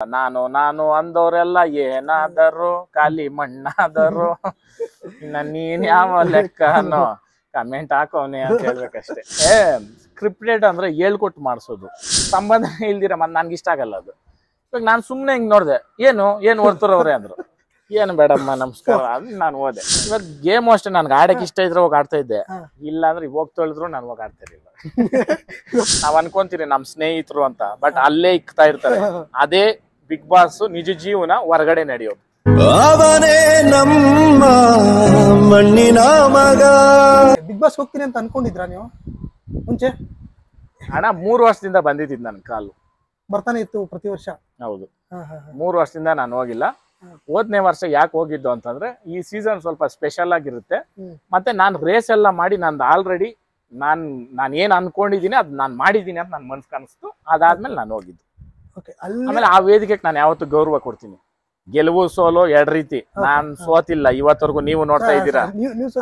ನಾನು ನಾನು ಅಂದವರೆಲ್ಲ ಏನಾದರು ಖಾಲಿ ಮಣ್ಣಾದರು ಇನ್ನ ನೀನ್ ಯಾವ ಲೆಕ್ಕನೋ ಕಮೆಂಟ್ ಹಾಕೋನೆ ಅಂತ ಹೇಳ್ಬೇಕಷ್ಟೇ. ಸ್ಕ್ರಿಪ್ಟೆಡ್ ಅಂದ್ರೆ ಹೇಳ್ಕೊಟ್ಟು ಮಾಡಿಸೋದು, ಸಂಬಂಧ ಇಲ್ದಿರ ನನ್ಗೆ ಇಷ್ಟ ಆಗಲ್ಲ ಅದು. ಇವಾಗ ನಾನು ಸುಮ್ನೆ ಹಿಂಗ್ ನೋಡ್ದೆ, ಏನು ಓದ್ತಾರವ್ರೆ ಅಂದ್ರು, ಏನು ಬೇಡಮ್ಮ ನಮಸ್ಕಾರ ಅಂತ ನಾನು ಹೋದೆ. ಇವಾಗ ಗೇಮ್ ಅಷ್ಟೇ, ನನ್ಗೆ ಆಡಕ್ ಇಷ್ಟ ಇದ್ರೆ ಹೋಗಿ ಆಡ್ತಾ ಇದ್ದೆ, ಇಲ್ಲ ಅಂದ್ರೆ ಇವಾಗ ತೊಳೆದ್ರು ನಾನು ಹೋಗಿ ಆಡ್ತಾ ಇರಲಿಲ್ಲ. ನಾವ್ ಅನ್ಕೊಂತೀರಿ ನಮ್ ಸ್ನೇಹಿತರು ಅಂತ, ಬಟ್ ಅಲ್ಲೇ ಇಕ್ತಾ ಇರ್ತಾರೆ. ಅದೇ ಬಿಗ್ ಬಾಸ್ ನಿಜ ಜೀವನ ಹೊರಗಡೆ ನಡೆಯೋದು. ಅವನೇ ನಮ್ಮ ಮಣ್ಣಿನ ಮಗ. ಬಿಗ್ ಬಾಸ್ ಹೋಗ್ತೀನಿ ಅಂತ ಅನ್ಕೊಂಡಿದ್ರಾ ನೀವು ಮುಂಚೆ? ಅಣ್ಣ 3 ವರ್ಷದಿಂದ ಬಂದಿದ್ದು ನನ್ ಕಾಲು ಬರ್ತಾನೆ ಇತ್ತು ಪ್ರತಿ ವರ್ಷ. ಹೌದು, 3 ವರ್ಷದಿಂದ ನಾನು ಹೋಗಿಲ್ಲ. ಹೋದ್ನೇ ವರ್ಷ ಯಾಕೆ ಹೋಗಿದ್ದು ಅಂತಂದ್ರೆ ಈ ಸೀಸನ್ ಸ್ವಲ್ಪ ಸ್ಪೆಷಲ್ ಆಗಿರುತ್ತೆ. ಮತ್ತೆ ನಾನು ರೇಸ್ ಎಲ್ಲ ಮಾಡಿ ನಂದು ಆಲ್ರೆಡಿ ನಾನು ಏನ್ ಅನ್ಕೊಂಡಿದೀನಿ ಅದ್ ನಾನು ಮಾಡಿದೀನಿ ಅಂತ ನನ್ ಮನ್ಸ್ ಕಾಣಿಸ್ತು. ಅದಾದ್ಮೇಲೆ ನಾನು ಹೋಗಿದ್ದು. ಆಮೇಲೆ ಆ ವೇದಿಕೆಗೆ ನಾನು ಯಾವತ್ತು ಗೌರವ ಕೊಡ್ತೀನಿ. ಗೆಲುವು ಸೋಲು 2 ರೀತಿ. ನಾನ್ ಸೋತಿಲ್ಲ ಇವತ್ತವರೆಗೂ, ನೀವು ನೋಡ್ತಾ ಇದ್ದೀರಾ.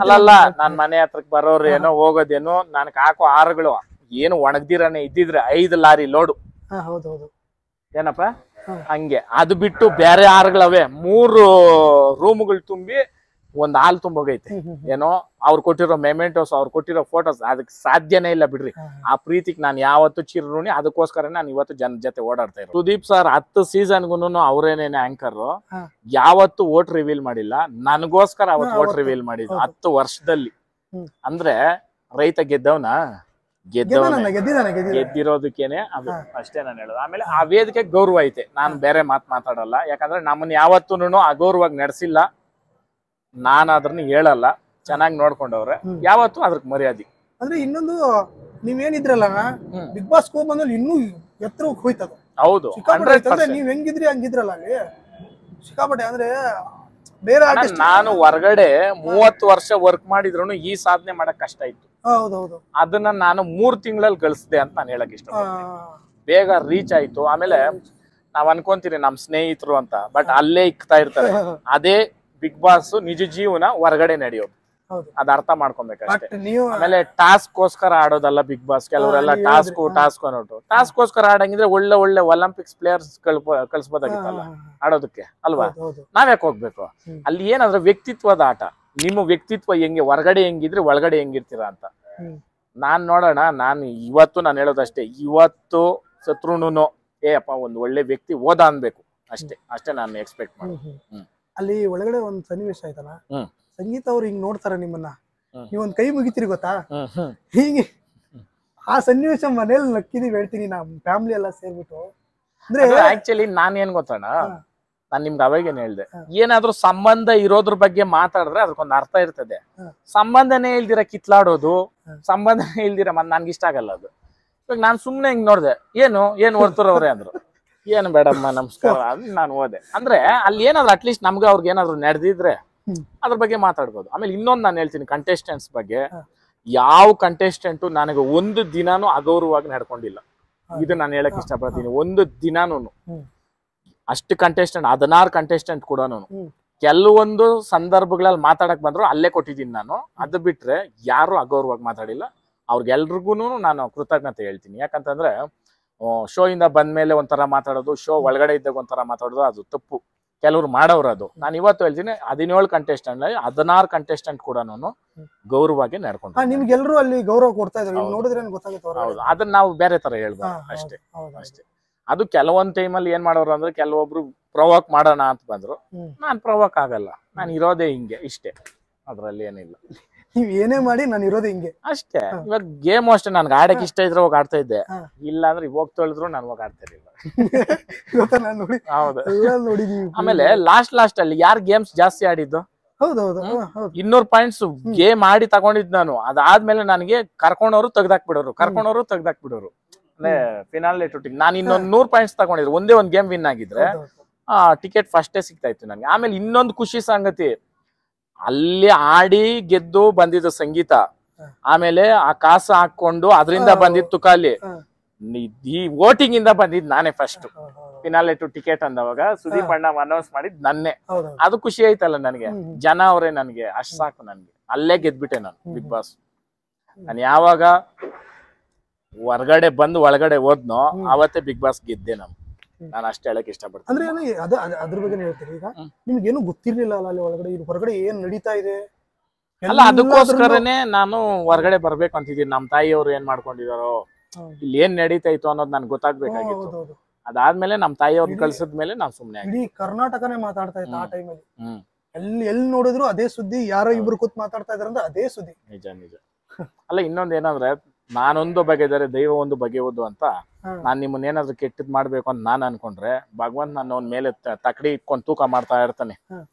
ಅಲ್ಲಲ್ಲ, ನಾನ್ ಮನೆ ಹತ್ರಕ್ ಬರೋರು ಏನೋ ಹೋಗೋದೇನೋ, ನನ್ಗೆ ಹಾಕೋ ಆರುಗಳು ಏನು ಒಣಗ್ದಿರಾನೆ ಇದ್ದಿದ್ರೆ 5 ಲಾರಿ ಲೋಡು. ಏನಪ್ಪ ಹಂಗೆ. ಅದು ಬಿಟ್ಟು ಬೇರೆ ಆರುಗಳವೆ 3 ರೂಮ್ಗಳು ತುಂಬಿ ಒಂದ್ ಹಾಲ್ ತುಂಬೋಗೈತೆ. ಏನೋ ಅವ್ರು ಕೊಟ್ಟಿರೋ ಮೆಮೆಂಟೋಸ್, ಅವ್ರು ಕೊಟ್ಟಿರೋ ಫೋಟೋಸ್, ಅದಕ್ಕೆ ಸಾಧ್ಯನೇ ಇಲ್ಲ ಬಿಡ್ರಿ. ಆ ಪ್ರೀತಿಗೆ ನಾನು ಯಾವತ್ತು ಚಿರಋಣಿ. ಅದಕ್ಕೋಸ್ಕರ ನಾನು ಇವತ್ತು ಜನ ಜೊತೆ ಓಡಾಡ್ತಾ ಇರೋದು. ಸುದೀಪ್ ಸರ್ 10 ಸೀಸನ್ಗೂ ಅವ್ರೇನೇನೆ ಆಂಕರ್, ಯಾವತ್ತು ವೋಟ್ ರಿವೀಲ್ ಮಾಡಿಲ್ಲ. ನನಗೋಸ್ಕರ ಅವತ್ತು ವೋಟ್ ರಿವೀಲ್ ಮಾಡಿದ್ರು 10 ವರ್ಷದಲ್ಲಿ. ಅಂದ್ರೆ ರೈತ ಗೆದ್ದವನ ಗೆದ್ದಿರೋದಕ್ಕೇನೆ ಅದು ಅಷ್ಟೇ ನಾನು ಹೇಳೋದು. ಆಮೇಲೆ ಆ ವೇದಿಕೆ ಗೌರವ ಐತೆ, ನಾನು ಬೇರೆ ಮಾತಾಡಲ್ಲ. ಯಾಕಂದ್ರೆ ನಮ್ಮನ್ನ ಯಾವತ್ತೂ ಅಗೌರವಾಗಿ ನಡೆಸಿಲ್ಲ. ನಾನು ಅದ್ರನ್ನ ಹೇಳಲ್ಲ, ಚೆನ್ನಾಗಿ ನೋಡ್ಕೊಂಡವ್ರೆ, ಯಾವತ್ತು ಅದ್ರಕ್ ಮರ್ಯಾದೆ. ಅಂದ್ರೆ ಇನ್ನೊಂದು ನೀವೇನಿದ್ರಲ್ಲ ಬಿಗ್ ಬಾಸ್ ಬಂದ್ರೆ ಇನ್ನೂ ಎತ್ತರ ಹೋಯ್ತದ. ಹೌದು, ನೀವ್ ಹೆಂಗಿದ್ರಿ ಹಂಗಿದ್ರಲ್ಲ ಅಲ್ಲಿ ಸಿಕ್ಕಾಪಟ್ಟೆ. ಅಂದ್ರೆ ಬೇರೆ ನಾನು ಹೊರಗಡೆ 30 ವರ್ಷ ವರ್ಕ್ ಮಾಡಿದ್ರು ಈ ಸಾಧನೆ ಮಾಡಕ್ ಕಷ್ಟ ಇತ್ತು. ಹೌದೌದು, ಅದನ್ನ ನಾನು 3 ತಿಂಗಳಲ್ಲಿ ಗಳಿಸಿದೆ ಅಂತ ನಾನು ಹೇಳಕ್ ಇಷ್ಟ. ಬೇಗ ರೀಚ್ ಆಯ್ತು. ಆಮೇಲೆ ನಾವ್ ಅನ್ಕೊಂತೀರಿ ನಮ್ ಸ್ನೇಹಿತರು ಅಂತ, ಬಟ್ ಅಲ್ಲೇ ಇಕ್ತಾ ಇರ್ತಾರೆ. ಅದೇ ಬಿಗ್ ಬಾಸ್ ನಿಜ ಜೀವನ ಹೊರಗಡೆ ನಡೆಯೋದು. ಅದ್ ಅರ್ಥ ಮಾಡ್ಕೊಬೇಕಷ್ಟೇ. ಆಮೇಲೆ ಟಾಸ್ಕ್ ಗೋಸ್ಕರ ಆಡೋದಲ್ಲ ಬಿಗ್ ಬಾಸ್. ಕೆಲವರೆಲ್ಲ ಟಾಸ್ಕ್ ಅನ್ನೋದು ಗೋಸ್ಕರ ಆಡಂಗಿದ್ರೆ ಒಳ್ಳೆ ಒಲಿಂಪಿಕ್ಸ್ ಪ್ಲೇಯರ್ಸ್ ಕಳ್ಸ್ಬೋದಾಗಿತ್ತಲ್ಲ ಆಡೋದಕ್ಕೆ, ಅಲ್ವಾ? ನಾವ್ಯಾಕೆ ಹೋಗ್ಬೇಕು ಅಲ್ಲಿ? ಏನಂದ್ರೆ ವ್ಯಕ್ತಿತ್ವದ ಆಟ. ನಿಮ್ಮ ವ್ಯಕ್ತಿತ್ವ ಹೆಂಗೆ, ಹೊರಗಡೆ ಹೆಂಗಿದ್ರೆ ಒಳಗಡೆ ಹೆಂಗಿರ್ತೀರಾ ಅಂತ. ನಾನ್ ನೋಡೋಣ, ನಾನು ಇವತ್ತು ನಾನು ಹೇಳೋದಷ್ಟೇ, ಇವತ್ತು ಶತ್ರುನು ಅಪ್ಪ ಒಂದ್ ಒಳ್ಳೆ ವ್ಯಕ್ತಿ ಹೋದ ಅನ್ಬೇಕು ಅಷ್ಟೇ ನಾನು ಎಕ್ಸ್ಪೆಕ್ಟ್ ಮಾಡೋದು. ಅಲ್ಲಿ ಒಳಗಡೆ ಒಂದ್ ಸನ್ನಿವೇಶ ಆಯ್ತಲ್ಲ, ಸಂಗೀತ ಅವ್ರು ಹಿಂಗ್ ನೋಡ್ತಾರ ನಿಮ್ಮನ್ನ, ನೀವೊಂದ್ ಕೈ ಮುಗಿತೀರಿ ಗೊತ್ತಾ, ಹೀಗೆ ಆ ಸನ್ನಿವೇಶ ಮನೇಲಿ ನಕ್ಕಿದೀವಿ ಹೇಳ್ತೀನಿ. ನಮ್ ಫ್ಯಾಮಿಲಿ ಎಲ್ಲ ಸೇರ್ಬಿಟ್ಟು. ಅಂದ್ರೆ ಆಕ್ಚುಲಿ ನಾನ್ ಏನ್ ಗೊತ್ತಣ್ಣ, ನಾನ್ ನಿಮ್ಗೆ ಅವಾಗೇನ್ ಹೇಳ್ದೆ, ಏನಾದ್ರೂ ಸಂಬಂಧ ಇರೋದ್ರ ಬಗ್ಗೆ ಮಾತಾಡಿದ್ರೆ ಅದಕ್ಕೊಂದು ಅರ್ಥ ಇರ್ತದೆ. ಸಂಬಂಧನೇ ಇಲ್ದಿರ ಕಿತ್ಲಾಡೋದು, ಸಂಬಂಧನೇ ಇಲ್ದಿರ ನನ್ಗೆ ಇಷ್ಟ ಆಗಲ್ಲ ಅದು. ಇವಾಗ ನಾನ್ ಸುಮ್ನೆ ಹಿಂಗ್ ನೋಡ್ದೆ, ಏನು ಓದ್ತಾರವ್ರೆ ಅಂದ್ರು, ಏನು ಬೇಡಮ್ಮ ನಮಸ್ಕಾರ ಅಂತ ನಾನು ಹೋದೆ. ಅಂದ್ರೆ ಅಲ್ಲಿ ಏನಾದ್ರು ಅಟ್ಲೀಸ್ಟ್ ನಮ್ಗೆ ಅವ್ರಿಗೆ ಏನಾದ್ರು ನಡೆದಿದ್ರೆ ಅದ್ರ ಬಗ್ಗೆ ಮಾತಾಡ್ಬೋದು. ಆಮೇಲೆ ಇನ್ನೊಂದು ನಾನು ಹೇಳ್ತೀನಿ, ಕಂಟೆಸ್ಟೆಂಟ್ಸ್ ಬಗ್ಗೆ. ಯಾವ ಕಂಟೆಸ್ಟೆಂಟು ನನಗೆ ಒಂದು ದಿನಾನು ಅಗೌರವವಾಗಿ ನಡ್ಕೊಂಡಿಲ್ಲ. ಇದು ನಾನು ಹೇಳಕ್ ಇಷ್ಟಪಡ್ತೀನಿ. ಒಂದು ದಿನಾನು ಅಷ್ಟು ಕಂಟೆಸ್ಟೆಂಟ್ 16 ಕಂಟೆಸ್ಟೆಂಟ್ ಕೂಡ ಕೆಲವೊಂದು ಸಂದರ್ಭಗಳಲ್ಲಿ ಮಾತಾಡಕ್ ಬಂದ್ರು ಅಲ್ಲೇ ಕೊಟ್ಟಿದ್ದೀನಿ ನಾನು. ಅದು ಬಿಟ್ರೆ ಯಾರು ಅಗೌರವಾಗಿ ಮಾತಾಡಿಲ್ಲ. ಅವ್ರಿಗೆಲ್ರಿಗೂ ನಾನು ಕೃತಜ್ಞತೆ ಹೇಳ್ತೀನಿ. ಯಾಕಂತಂದ್ರೆ ಶೋ ಇಂದ ಬಂದ್ಮೇಲೆ ಒಂಥರ ಮಾತಾಡೋದು, ಶೋ ಒಳಗಡೆ ಇದ್ದಾಗ ಒಂಥರ ಮಾತಾಡೋದು, ಅದು ತಪ್ಪು. ಕೆಲವ್ರು ಮಾಡೋರು ಅದು. ನಾನು ಇವತ್ತು ಹೇಳ್ತೀನಿ, 17 ಕಂಟೆಸ್ಟೆಂಟ್ 16 ಕಂಟೆಸ್ಟೆಂಟ್ ಕೂಡ ಗೌರವವಾಗಿ ನಡ್ಕೊಂಡು. ನಿಮ್ಗೆಲ್ರು ಅಲ್ಲಿ ಗೌರವ ಕೊಡ್ತಾ ಇದ್ರು, ನೋಡಿದ್ರೆ ಗೊತ್ತಾಗುತ್ತೆ. ಹೌದು, ಅದನ್ನ ನಾವು ಬೇರೆ ತರ ಹೇಳ್ಬೋದು ಅಷ್ಟೇ. ಅದು ಕೆಲವೊಂದ್ ಟೈಮಲ್ಲಿ ಏನ್ ಮಾಡೋರು ಅಂದ್ರೆ, ಕೆಲವೊಬ್ರು ಪ್ರೊವೋಕ್ ಮಾಡೋಣ ಅಂತ ಬಂದ್ರು. ನಾನ್ ಪ್ರೊವೋಕ್ ಆಗಲ್ಲ, ನಾನು ಇರೋದೇ ಹಿಂಗೆ, ಇಷ್ಟೇ. ಅದ್ರಲ್ಲಿ ಏನಿಲ್ಲ. ನೀವ್ ಏನೇ ಮಾಡಿ ನಾನು ಇರೋದು ಹಿಂಗೆ ಅಷ್ಟೇ. ಇವಾಗ ಗೇಮ್ ಅಷ್ಟೇ, ನನ್ಗೆ ಆಡಕ್ ಇಷ್ಟ ಇದ್ರೆ ಹೋಗಿ ಆಡ್ತಾ ಇದ್ದೆ, ಇಲ್ಲ ಅಂದ್ರೆ ಇವಾಗ ತೊಳೆದ್ರು ನಾನು ಹೋಗಿ ಆಡ್ತಾ ಇರಲಿಲ್ಲ. ಹೌದು. ಆಮೇಲೆ ಲಾಸ್ಟ್ ಅಲ್ಲಿ ಯಾರು ಗೇಮ್ಸ್ ಜಾಸ್ತಿ ಆಡಿದ್ದು? 200 ಪಾಯಿಂಟ್ಸ್ ಗೇಮ್ ಆಡಿ ತಗೊಂಡಿದ್ ನಾನು. ಅದಾದ್ಮೇಲೆ ನನಗೆ ಕರ್ಕೊಂಡವ್ರು ತೆಗ್ದಾಕ್ಬಿಡೋರು ಅಂದ್ರೆ ಫಿನಾಲೆ ಟೂಟಿಗೆ ನಾನು ಇನ್ನೊಂದು 100 ಪಾಯಿಂಟ್ಸ್ ತಗೊಂಡಿದ್ರು. ಒಂದೇ ಒಂದ್ ಗೇಮ್ ವಿನ್ ಆಗಿದ್ರೆ ಟಿಕೆಟ್ ಫಸ್ಟೇ ಸಿಗ್ತಾ ಇತ್ತು ನನಗೆ. ಆಮೇಲೆ ಇನ್ನೊಂದು ಖುಷಿ ಸಂಗತಿ, ಅಲ್ಲಿ ಆಡಿ ಗೆದ್ದು ಬಂದಿದ್ದು ಸಂಗೀತ. ಆಮೇಲೆ ಆ ಕಾಸು ಹಾಕೊಂಡು ಅದರಿಂದ ಬಂದಿದ್ದು ತುಕಾಲಿ. ಈ ವೋಟಿಂಗ್ ಇಂದ ಬಂದಿದ್ ನಾನೇ ಫಸ್ಟ್. ಫಿನಾಲೆ ಟು ಟಿಕೆಟ್ ಅಂದವಾಗ ಸುದೀಪ್ ಅಣ್ಣ ಅನೌನ್ಸ್ ಮಾಡಿದ್ ನನ್ನೇ. ಅದು ಖುಷಿ ಆಯ್ತಲ್ಲ ನನಗೆ. ಜನ ಅವರೇ ನನ್ಗೆ, ಅಷ್ಟ್ ಸಾಕು ನನ್ಗೆ. ಅಲ್ಲೇ ಗೆದ್ಬಿಟ್ಟೆ ನಾನು ಬಿಗ್ ಬಾಸ್. ನಾನು ಯಾವಾಗ ಹೊರಗಡೆ ಬಂದು ಒಳಗಡೆ ಹೋದ್ನೋ ಅವತ್ತೇ ಬಿಗ್ ಬಾಸ್ ಗೆದ್ದೆ ನಾನು. ನಾನು ಅಷ್ಟೇ ಹೇಳಕ್ ಇಷ್ಟಪಡ್ತೀನಿ. ಅಂದ್ರೆ ಅದ್ರ ಬಗ್ಗೆ ಹೇಳ್ತೀರಿ. ಈಗ ನಿಮ್ಗೇನು ಗೊತ್ತಿರ್ಲಿಲ್ಲ ಅಲ್ಲ ಅಲ್ಲಿ ಒಳಗಡೆ ಇಲ್ಲಿ ಹೊರಗಡೆ ಏನ್ ನಡೀತಾ ಇದೆ? ಅಲ್ಲ, ಅದಕ್ಕೋಸ್ಕರನೇ ನಾನು ಹೊರಗಡೆ ಬರ್ಬೇಕು ಅಂತಿದ್ದೀನಿ. ನಮ್ ತಾಯಿಯವ್ರು ಏನ್ ಮಾಡ್ಕೊಂಡಿದಾರೋ, ಇಲ್ಲಿ ಏನ್ ನಡೀತಾ ಇತ್ತು ಅನ್ನೋದು ನನ್ಗೆ ಗೊತ್ತಾಗ್ಬೇಕಾಗಿತ್ತು. ಅದಾದ್ಮೇಲೆ ನಮ್ ತಾಯಿಯವ್ರನ್ನ ಕಳ್ಸಿದ್ಮೇಲೆ ನಾವ್ ಸುಮ್ನೆ ಇಡೀ ಕರ್ನಾಟಕನೇ ಮಾತಾಡ್ತಾ ಇತ್ತು ಆ ಟೈಮಲ್ಲಿ. ಎಲ್ಲಿ ನೋಡಿದ್ರು ಅದೇ ಸುದ್ದಿ, ಯಾರೋ ಇಬ್ರು ಕೂತ್ ಮಾತಾಡ್ತಾ ಇದಾರೆ ಅಂದ್ರೆ ಅದೇ ಸುದ್ದಿ. ನಿಜ ನಿಜ. ಅಲ್ಲ, ಇನ್ನೊಂದ್ ಏನಂದ್ರೆ, ನಾನೊಂದು ಬಗೆದರೆ ದೈವ ಒಂದು ಬಗೆಯೋದು ಅಂತ. ನಾನ್ ನಿಮ್ಮನ್ನ ಏನಾದ್ರು ಕೆಟ್ಟದ್ ಮಾಡ್ಬೇಕು ಅಂತ ನಾನ್ ಅನ್ಕೊಂಡ್ರೆ, ಭಗವಂತ ನನ್ನ ಅವ್ನ ಮೇಲೆ ತಕಡಿ ಇಟ್ಕೊಂಡು ತೂಕ ಮಾಡ್ತಾ ಇರ್ತಾನೆ.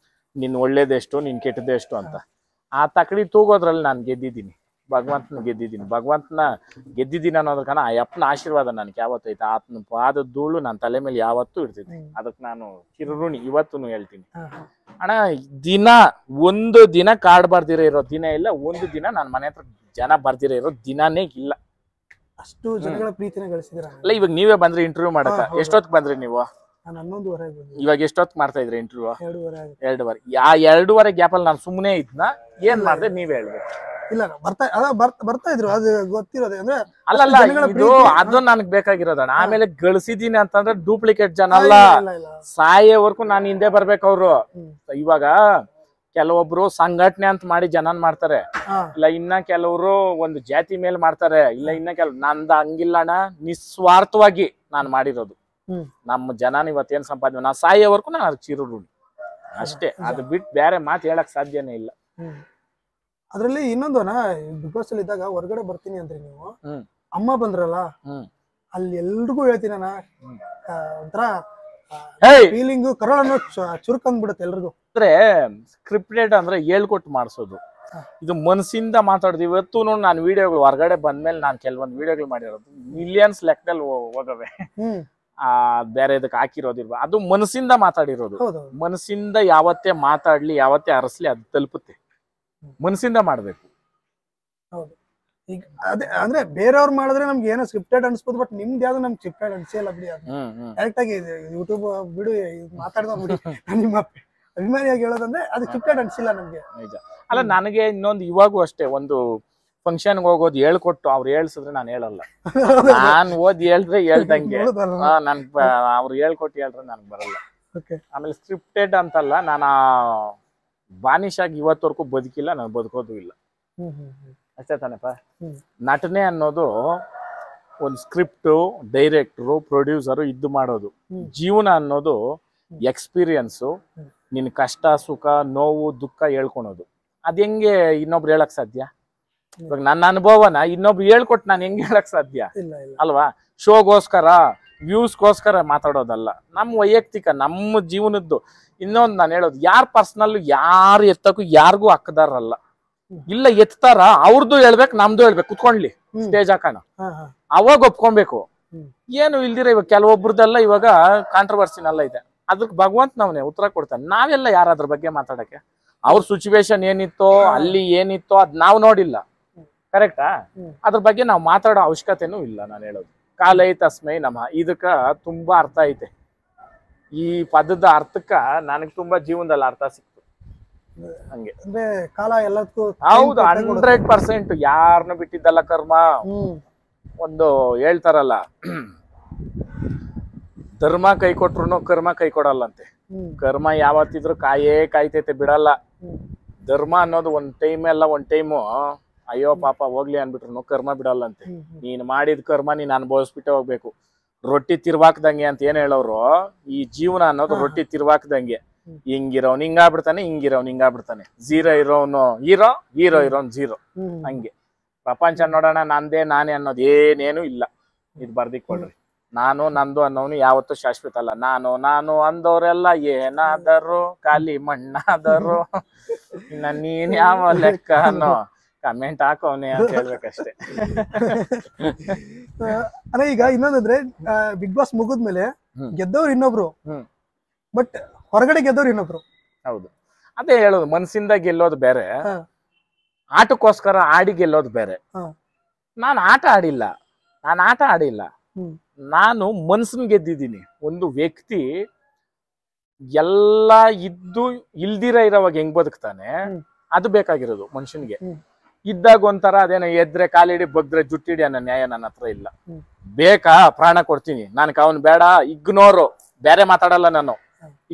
ನಿನ್ ಒಳ್ಳೇದೆಷ್ಟು, ನಿನ್ ಕೆಟ್ಟದೆಷ್ಟು ಅಂತ. ಆ ತಕಡಿ ತೂಗೋದ್ರಲ್ಲಿ ನಾನು ಗೆದ್ದಿದ್ದೀನಿ, ಭಗವಂತನ ಗೆದ್ದಿದ್ದೀನಿ. ಭಗವಂತನ ಗೆದ್ದಿದ್ದೀನಿ ಅನ್ನೋದಕ್ಕನ ಆ ಅಪ್ಪನ ಆಶೀರ್ವಾದ ನನ್ಗೆ ಯಾವತ್ತೈತೆ, ಆತನ ಪಾದದ ಧೂಳು ನನ್ನ ತಲೆ ಮೇಲೆ ಯಾವತ್ತೂ ಇರ್ತೈತಿ. ಅದಕ್ಕೆ ನಾನು ಚಿರಋಣಿ ಇವತ್ತು ಹೇಳ್ತೀನಿ. ಅಣ್ಣ, ಒಂದು ದಿನ ಕಾರ್ಡ್ ಬರ್ದಿರ ಇರೋ ದಿನ ಇಲ್ಲ, ಒಂದು ದಿನ ನನ್ನ ಮನೆ ಹತ್ರ ಜನ ಬರ್ದಿರ ಇರೋ ದಿನಾನೇ ಇಲ್ಲ. ಅಷ್ಟು ಜನಗಳ ಪ್ರೀತಿನ ಗಳಿಸಿದ್ರ. ಅಲ್ಲ, ಇವಾಗ ನೀವೇ ಬಂದ್ರಿ ಇಂಟರ್ವ್ಯೂ ಮಾಡಕ, ಎಷ್ಟೊತ್ತು ಬಂದ್ರಿ ನೀವು? ನಾನು 11:30 ಇವಾಗ ಎಷ್ಟೊತ್ತು ಮಾಡ್ತಾ ಇದ್ರಿ ಇಂಟರ್ವ್ಯೂ? 2:30. ಆ 2:30 ಗ್ಯಾಪಲ್ಲಿ ನಾನು ಸುಮ್ಮನೆ ಇದ್ನ, ಏನ್ ಮಾಡ್ದೆ ನೀವೇ ಹೇಳ್ಬೇಕು. ಇಲ್ಲ, ಬರ್ತಾ ಇದ್ರು, ಅದು ಗೊತ್ತಿರೋದು. ಅಂದ್ರೆ ಅಲ್ಲಲ್ಲ, ಇದು ಅದು ನನಗ್ ಬೇಕಾಗಿರೋದಣ್ಣ. ಆಮೇಲೆ ಗಳಿಸಿದೀನಿ ಅಂತಂದ್ರೆ ಡೂಪ್ಲಿಕೇಟ್ ಜನ ಅಲ್ಲ, ಸಾಯೋವರೆಗೂ ನಾನು ಹಿಂದೆ ಬರ್ಬೇಕು ಅವ್ರು. ಇವಾಗ ಕೆಲವೊಬ್ರು ಸಂಘಟನೆ ಅಂತ ಮಾಡಿ ಜನನ್ ಮಾಡ್ತಾರೆ, ಇಲ್ಲ ಇನ್ನ ಕೆಲವರು ಒಂದು ಜಾತಿ ಮೇಲೆ ಮಾಡ್ತಾರೆ, ಇಲ್ಲ ಇನ್ನ ನಂದ ಹಂಗಿಲ್ಲ ಅಣ್ಣ. ನಿಸ್ವಾರ್ಥವಾಗಿ ನಾನು ಮಾಡಿರೋದು. ನಮ್ಮ ಜನನ ಇವತ್ತೇನ್ ಸಂಪಾದನೆ, ನಾ ಸಾಯೋವರೆಗೂ ನಾನು ಅದಕ್ಕೆ ಚಿರಋಣಿ ಅಷ್ಟೇ. ಅದು ಬಿಟ್ಟು ಬೇರೆ ಮಾತು ಹೇಳಕ್ ಸಾಧ್ಯನೇ ಇಲ್ಲ. ಅದ್ರಲ್ಲಿ ಇನ್ನೊಂದು ಬಿಗ್ ಬಾಸ್ ಅಲ್ಲಿ ಇದ್ದಾಗ ಹೊರಗಡೆ ಬರ್ತೀನಿ ಅಂದ್ರೆ ನೀವು ಅಮ್ಮ ಬಂದ್ರಲ್ಲ, ಅಲ್ಲಿ ಎಲ್ರಿಗೂ ಹೇಳ್ತೀನಿ ಒಂಥರ ಫೀಲಿಂಗ್, ಕರಳನ್ನು ಚುರುಕಂದ್ಬಿಡುತ್ತೆ ಎಲ್ರಿಗೂ. ಅಂದ್ರೆ ಸ್ಕ್ರಿಪ್ಟೆಡ್ ಅಂದ್ರೆ ಹೇಳ್ಕೊಟ್ಟು ಮಾಡಿಸೋದು, ಇದು ಮನಸ್ಸಿಂದ ಮಾತಾಡೋದು. ಇವತ್ತು ನಾನು ವಿಡಿಯೋಗಳು ಹೊರಗಡೆ ಬಂದ್ಮೇಲೆ ನಾನು ಕೆಲವೊಂದು ವಿಡಿಯೋಗಳು ಮಾಡಿರೋದು ಮಿಲಿಯನ್ಸ್ ಲೆಕ್ಕದಲ್ಲಿ ಹೋಗವೆ. ಬೇರೆ ಇದಕ್ಕೆ ಹಾಕಿರೋದಿಲ್ವ, ಅದು ಮನಸ್ಸಿಂದ ಮಾತಾಡಿರೋದು. ಮನಸ್ಸಿಂದ ಯಾವತ್ತೇ ಮಾತಾಡ್ಲಿ, ಯಾವತ್ತೇ ಅರಸ್ಲಿ, ಅದು ತಲುಪುತ್ತೆ. ಮನಸ್ಸಿಂದ ಮಾಡ್ಬೇಕು. ಹೌದು. ಈಗ ಅದೇ ಅಂದ್ರೆ ಬೇರೆಯವ್ರು ಮಾಡಿದ್ರೆ ನಮ್ಗೆ ಏನೋ ಸ್ಕ್ರಿಪ್ಟೆಡ್ ಅನ್ಸ್ಬೋದು, ಬಟ್ ನಿಮ್ದು ಯಾವ್ದು ನಮ್ಗೆ ಸ್ಕ್ರಿಪ್ಟೆಡ್ ಅನ್ಸಿಲ್ಲ ಬಿಡಿ. ಅದು ಡೈರೆಕ್ಟ್ ಆಗಿ ಯೂಟ್ಯೂಬ್ ಬಿಡು ಮಾತಾಡ್ದ ಬಿಡಿ. ನಿಮ್ಮ ಅಭಿಮಾನಿಯಾಗಿ ಹೇಳೋದಂದ್ರೆ ಅದು ಸ್ಕ್ರಿಪ್ಟೆಡ್ ಅನ್ಸಿಲ್ಲ ನಮ್ಗೆ. ನಿಜ. ಅಲ್ಲ, ನನಗೆ ಇನ್ನೊಂದು ಇವಾಗೂ ಅಷ್ಟೇ, ಒಂದು ಫಂಕ್ಷನ್ಗೆ ಹೋಗೋದು ಹೇಳ್ಕೊಟ್ಟು ಅವ್ರು ಹೇಳ್ಸಿದ್ರೆ ನಾನು ಹೇಳಲ್ಲ. ನಾನ್ ಓದಿ ಹೇಳಿದ್ರೆ ಹೇಳ್ದಂಗೆ, ನನ್ ಅವ್ರು ಹೇಳ್ಕೊಟ್ಟು ಹೇಳಿದ್ರೆ ನನ್ಗೆ ಬರಲ್ಲ. ಆಮೇಲೆ ಸ್ಕ್ರಿಪ್ಟೆಡ್ ಅಂತಲ್ಲ, ನಾನು ಬಾನಿಶ್ ಆಗಿ ಇವತ್ತವರೆಗೂ ಬದುಕಿಲ್ಲ, ನಾನು ಬದುಕೋದು ಇಲ್ಲ. ಅಷ್ಟೇ ತಾನೇಪ್ಪ. ನಟನೆ ಅನ್ನೋದು ಒಂದು ಸ್ಕ್ರಿಪ್ಟು, ಡೈರೆಕ್ಟ್ರು, ಪ್ರೊಡ್ಯೂಸರು ಇದ್ದು ಮಾಡೋದು. ಜೀವನ ಅನ್ನೋದು ಎಕ್ಸ್ಪೀರಿಯನ್ಸು, ನಿನ್ ಕಷ್ಟ ಸುಖ ನೋವು ದುಃಖ ಹೇಳ್ಕೊಳೋದು. ಅದ್ ಹೆಂಗೆ ಇನ್ನೊಬ್ರು ಹೇಳಕ್ ಸಾಧ್ಯ? ಇವಾಗ ನನ್ನ ಅನುಭವನ ಇನ್ನೊಬ್ರು ಹೇಳ್ಕೊಟ್ಟು ನಾನು ಹೆಂಗೆ ಹೇಳಕ್ ಸಾಧ್ಯ ಅಲ್ವಾ? ಶೋಗೋಸ್ಕರ, ವ್ಯೂಸ್ಗೋಸ್ಕರ ಮಾತಾಡೋದಲ್ಲ, ನಮ್ಮ ವೈಯಕ್ತಿಕ ನಮ್ಮ ಜೀವನದ್ದು. ಇನ್ನೊಂದು ನಾನು ಹೇಳೋದು, ಯಾರ್ ಪರ್ಸನಲ್ ಯಾರು ಎತ್ತಕ್ಕೂ ಯಾರಿಗೂ ಹಕ್ಕದಾರಲ್ಲ. ಇಲ್ಲ ಎತ್ತಾರ, ಅವ್ರದ್ದು ಹೇಳ್ಬೇಕು, ನಮ್ದು ಹೇಳ್ಬೇಕು, ಕುತ್ಕೊಂಡ್ಲಿ ಸ್ಟೇಜ್ ಹಾಕೋಣ, ಅವಾಗ ಒಪ್ಕೊಬೇಕು. ಏನು ಇಲ್ದಿರ ಇವಾಗ ಕೆಲವೊಬ್ರದೆಲ್ಲ ಇವಾಗ ಕಾಂಟ್ರವರ್ಸಿನೆಲ್ಲ ಇದೆ, ಅದಕ್ಕೆ ಭಗವಂತನವನೇ ಉತ್ತರ ಕೊಡ್ತಾನೆ. ನಾವೆಲ್ಲ ಯಾರಾದ್ರ ಬಗ್ಗೆ ಮಾತಾಡಕ್ಕೆ? ಅವ್ರ ಸಿಚುವೇಶನ್ ಏನಿತ್ತೋ, ಅಲ್ಲಿ ಏನಿತ್ತೋ ಅದ್ ನಾವು ನೋಡಿಲ್ಲ, ಕರೆಕ್ಟಾ? ಅದ್ರ ಬಗ್ಗೆ ನಾವು ಮಾತಾಡೋ ಅವಶ್ಯಕತೆನೂ ಇಲ್ಲ. ನಾನು ಹೇಳೋದು ಕಾಲೈ ತಸ್ಮೈ ನಮಃ, ಇದಕ್ಕ ತುಂಬಾ ಅರ್ಥ ಐತೆ. ಈ ಪದದ ಅರ್ಥಕ್ಕ ನನಗೆ ತುಂಬಾ ಜೀವನದಲ್ಲಿ ಅರ್ಥ ಸಿಕ್ತು. ಹಂಗೆ ಅಂದ್ರೆ ಕಾಲ ಎಲ್ಲದಕ್ಕೂ ಹೌದು, 100% ಯಾರನ್ನ ಬಿಟ್ಟಿದ್ದಲ್ಲ ಕರ್ಮ. ಒಂದು ಹೇಳ್ತಾರಲ್ಲ, ಧರ್ಮ ಕೈ ಕೊಟ್ರು ಕರ್ಮ ಕೈ ಕೊಡಲ್ಲಂತೆ. ಕರ್ಮ ಯಾವತ್ತಿದ್ರು ಕಾಯ್ತೈತೆ, ಬಿಡಲ್ಲ. ಧರ್ಮ ಅನ್ನೋದು ಒಂದ್ ಟೈಮ್ ಎಲ್ಲ ಒಂದ್ ಟೈಮು ಅಯ್ಯೋ ಪಾಪ ಹೋಗ್ಲಿ ಅನ್ಬಿಟ್ರು ಕರ್ಮ ಬಿಡಲ್ಲಂತೆ. ನೀನ್ ಮಾಡಿದ ಕರ್ಮ ನೀನ್ ಅನುಭವಿಸ್ಬಿಟ್ಟೆ ಹೋಗ್ಬೇಕು. ರೊಟ್ಟಿ ತಿರ್ವಾಕ್ದಂಗೆ ಅಂತ ಏನ್ ಹೇಳೋರು, ಈ ಜೀವನ ಅನ್ನೋದು ರೊಟ್ಟಿ ತಿರ್ವಾಕ್ದಂಗೆ. ಹಿಂಗಿರೋನ್ ಹಿಂಗಾಗ್ಬಿಡ್ತಾನೆ, ಹಿಂಗಿರೋನ್ ಹಿಂಗಾಗ್ಬಿಡ್ತಾನೆ. ಝೀರೋ ಇರೋನು ಹೀರೋ, ಹೀರೋ ಇರೋನ್ ಝೀರೋ. ಹಂಗೆ ಪ್ರಪಂಚ ನೋಡೋಣ, ನಂದೇ ನಾನೇ ಅನ್ನೋದು ಏನೇನು ಇಲ್ಲ. ಇದು ಬರ್ದಿಕೊಳ್ರಿ. ನಾನು ನಂದು ಅನ್ನೋನು ಯಾವತ್ತೂ ಶಾಶ್ವತ ಅಲ್ಲ. ನಾನು ಅಂದವ್ರೆಲ್ಲ ಏನಾದರು ಖಾಲಿ ಮಣ್ಣಾದರು. ಇನ್ನ ನೀನ್ ಯಾವ ಲೆಕ್ಕ ಅನ್ನೋ ಕಮೆಂಟ್ ಹಾಕೋನೆ ಅಂತ ಹೇಳ್ಬೇಕಷ್ಟೇ. ಅದೇ ಈಗ ಇನ್ನೊಂದಂದ್ರೆ, ಬಿಗ್ ಬಾಸ್ ಮುಗಿದ್ಮೇಲೆ ಗೆದ್ದವ್ರು ಇನ್ನೊಬ್ರು, ಬಟ್ ಹೊರಗಡೆ ಗೆದ್ದವ್ರು ಇನ್ನೊಬ್ರು. ಹೌದು, ಅದೇ ಹೇಳೋದು, ಮನ್ಸಿಂದ ಗೆಲ್ಲೋದು ಬೇರೆ, ಆಟಕ್ಕೋಸ್ಕರ ಆಡಿ ಗೆಲ್ಲೋದು ಬೇರೆ. ನಾನು ಆಟ ಆಡಿಲ್ಲ, ನಾನು ಮನ್ಸನ್ ಗೆದ್ದಿದ್ದೀನಿ. ಒಂದು ವ್ಯಕ್ತಿ ಎಲ್ಲ ಇದ್ದು ಇಲ್ದಿರ ಇರೋವಾಗ ಹೆಂಗ್ ಬದುಕ್ತಾನೆ, ಅದು ಬೇಕಾಗಿರೋದು ಮನುಷ್ಯನ್ಗೆ. ಇದ್ದಾಗ ಒಂಥರ ಅದೇನೋ ಎದ್ರೆ ಕಾಲಿಡಿ ಬಗ್ದ್ರೆ ಜುಟ್ಟಿಡಿ ಅನ್ನೋ ನ್ಯಾಯ ನನ್ನ ಹತ್ರ ಇಲ್ಲ. ಬೇಕಾ ಪ್ರಾಣ ಕೊಡ್ತೀನಿ, ನನ್ಗೆ ಅವನ್ ಬೇಡ, ಇಗ್ನೋರು ಬೇರೆ ಮಾತಾಡಲ್ಲ ನಾನು.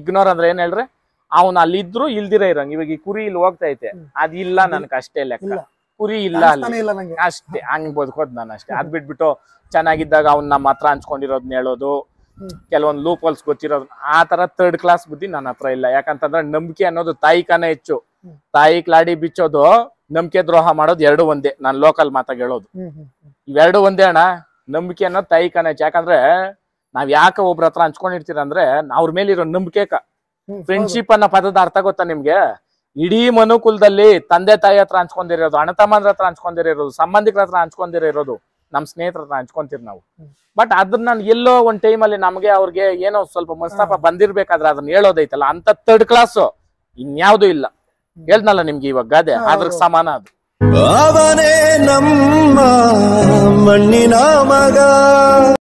ಇಗ್ನೋರ್ ಅಂದ್ರೆ ಏನ್ ಹೇಳ್ರಿ, ಅವ್ನ ಅಲ್ಲಿದ್ರು ಇಲ್ದಿರ ಇರಂಗ್. ಇವಾಗ ಈ ಕುರಿ ಇಲ್ಲಿ ಹೋಗ್ತಾ ಐತೆ, ಅದಿಲ್ಲ ನನ್ಗೆ ಅಷ್ಟೇ ಲೆಕ್ಕ. ಕುರಿ ಇಲ್ಲ ಅಲ್ಲಿ ಇಲ್ಲ ನಂಗೆ ಅಷ್ಟೇ, ಹಂಗ್ ಬದುಕೋದ್ ನಾನು ಅಷ್ಟೇ. ಅದ್ ಬಿಟ್ಬಿಟ್ಟು ಚೆನ್ನಾಗಿದ್ದಾಗ ಅವ್ನ್ ನಮ್ಮ ಹತ್ರ ಹಂಚ್ಕೊಂಡಿರೋದ್ನ ಹೇಳೋದು, ಕೆಲವೊಂದ್ ಲೂಪ್ ಹೋಲ್ಸ್ ಗೊತ್ತಿರೋದು, ಆ ತರ ಥರ್ಡ್ ಕ್ಲಾಸ್ ಬುದ್ಧಿ ನನ್ನ ಹತ್ರ ಇಲ್ಲ. ಯಾಕಂತಂದ್ರೆ ನಂಬಿಕೆ ಅನ್ನೋದು ತಾಯಿಕನೇ ಹೆಚ್ಚು. ತಾಯಿ ಕ್ಲಾಡಿ ಬಿಚ್ಚೋದು, ನಂಬಿಕೆ ದ್ರೋಹ ಮಾಡೋದು ಎರಡು ಒಂದೇ. ನಾನ್ ಲೋಕಲ್ ಮಾತಾಗ ಹೇಳೋದು ಇವೆರಡು ಒಂದೇ ಅಣ್ಣ. ನಂಬಿಕೆ ಅನ್ನೋದು ತಾಯಿಕನೇ ಹೆಚ್ಚು. ಯಾಕಂದ್ರೆ ನಾವ್ ಯಾಕೆ ಒಬ್ರ ಹತ್ರ ಹಂಚ್ಕೊಂಡಿರ್ತೀರ ಅಂದ್ರೆ ಅವ್ರ ಮೇಲೆ ಇರೋ ನಂಬಿಕೆ. ಫ್ರೆಂಡ್ಶಿಪ್ ಅನ್ನೋ ಪದದ ಅರ್ಥ ಗೊತ್ತಾ ನಿಮ್ಗೆ? ಇಡೀ ಮನುಕುಲದಲ್ಲಿ ತಂದೆ ತಾಯಿ ಹತ್ರ ಹಂಚ್ಕೊಂಡಿರೋದು, ಅಣ್ಣ ತಮ್ಮಂದ್ರ ಹತ್ರ ಹಂಚ್ಕೊಂಡಿರೋದು, ಸಂಬಂಧಿಕರ ಹತ್ರ ಹಂಚ್ಕೊಂಡಿರೋದು, ನಮ್ ಸ್ನೇಹಿತರ ಹತ್ರ ಹಂಚ್ಕೊಂತೀರಿ ನಾವು. ಬಟ್ ಅದನ್ನ ಎಲ್ಲೋ ಒಂದ್ ಟೈಮಲ್ಲಿ ನಮ್ಗೆ ಅವ್ರಿಗೆ ಏನೋ ಸ್ವಲ್ಪ ಮನಸ್ತಾಪ ಬಂದಿರ್ಬೇಕಾದ್ರೆ ಅದನ್ನ ಹೇಳೋದೈತಲ್ಲ, ಅಂತ ಥರ್ಡ್ ಕ್ಲಾಸ್ ಇನ್ಯಾವುದೂ ಇಲ್ಲ. ಹೇಳ್ದ್ನಲ್ಲ ನಿಮ್ಗೆ ಇವಾಗ ಗಾದೆ, ಅದ್ರ ಸಮಾನ ಅದು. ಅವನೇ ನಮ್ಮ ಮಣ್ಣಿನ ಮಗ.